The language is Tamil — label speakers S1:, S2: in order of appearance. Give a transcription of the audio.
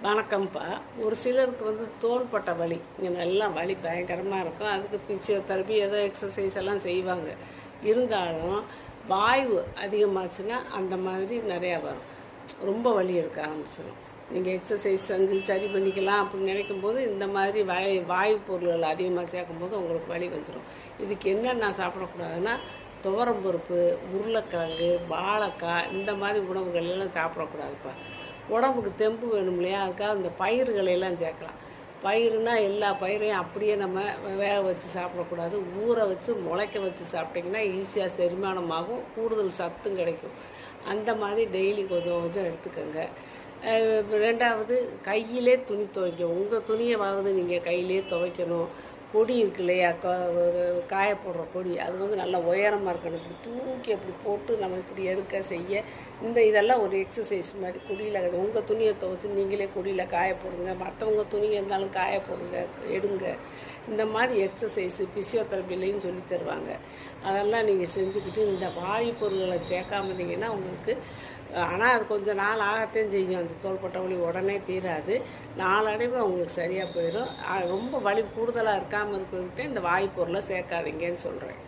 S1: வணக்கம்ப்பா. ஒரு சிலருக்கு தோள்பட்டை வலி, இங்கே நல்லா வலி பயங்கரமாக இருக்கும். அதுக்கு ஃபிசியோதெரபி ஏதோ எக்ஸசைஸ் எல்லாம் செய்வாங்க. இருந்தாலும் வாய்வு அதிகமாச்சுன்னா அந்த மாதிரி நிறையா வரும். ரொம்ப வலி எடுக்க ஆரம்பிச்சிடும். நீங்கள் எக்ஸசைஸ் செஞ்சு சரி பண்ணிக்கலாம் அப்படின்னு நினைக்கும்போது இந்த மாதிரி வாயு பொருள்கள் அதிகமாக சேர்க்கும்போது உங்களுக்கு வலி வந்துடும். இதுக்கு என்னென்ன சாப்பிடக்கூடாதுன்னா, துவரம்பருப்பு, உருளைக்கிழங்கு, வாழைக்காய் இந்த மாதிரி உணவுகள் எல்லாம் சாப்பிடக்கூடாதுப்பா. உடம்புக்கு தெம்பு வேணும் இல்லையா, அதுக்காக இந்த பயிர்களையெல்லாம் சேர்க்கலாம். பயிறுனா எல்லா பயிரையும் அப்படியே நம்ம வேக வச்சு சாப்பிடக்கூடாது. ஊற வச்சு முளைக்க வச்சு சாப்பிட்டிங்கன்னா ஈஸியாக செரிமானமாகும், கூடுதல் சத்தும் கிடைக்கும். அந்த மாதிரி டெய்லி கொஞ்சம் கொஞ்சம் எடுத்துக்கோங்க. ரெண்டாவது, கையிலே துணி துவைக்கும். உங்கள் துணியை நீங்கள் கையிலே துவைக்கணும். கொடி இருக்கு இல்லையா, காய போடுற கொடி, அது நல்லா உயரமாக இருக்கணும். இப்படி தூக்கி அப்படி போட்டு நம்ம இப்படி எடுக்க செய்ய இதெல்லாம் ஒரு எக்ஸசைஸ் மாதிரி. கொடியில் உங்கள் துணியை துவைச்சி நீங்களே கொடியில் காய போடுங்க. மற்றவங்க துணி இருந்தாலும் காய போடுங்க, எடுங்க. இந்த மாதிரி எக்ஸசைஸு ஃபிசியோதெரபிலையும் சொல்லி தருவாங்க. அதெல்லாம் நீங்கள் செஞ்சுக்கிட்டு இந்த வாயு பொருள்களை சேர்க்காம இருந்தீங்கன்னா உங்களுக்கு, ஆனால் அது கொஞ்சம் நாள் ஆகத்தையும் செய்யும். அந்த தோள்பட்டை வலி உடனே தீராது. நாளடைவில் உங்களுக்கு சரியாக போயிடும். ரொம்ப வலி கூடுதலாக இருக்காமல் இருக்கிறதுக்கு இந்த வாயு பொருளை சேர்க்காதீங்கன்னு சொல்கிறேன்.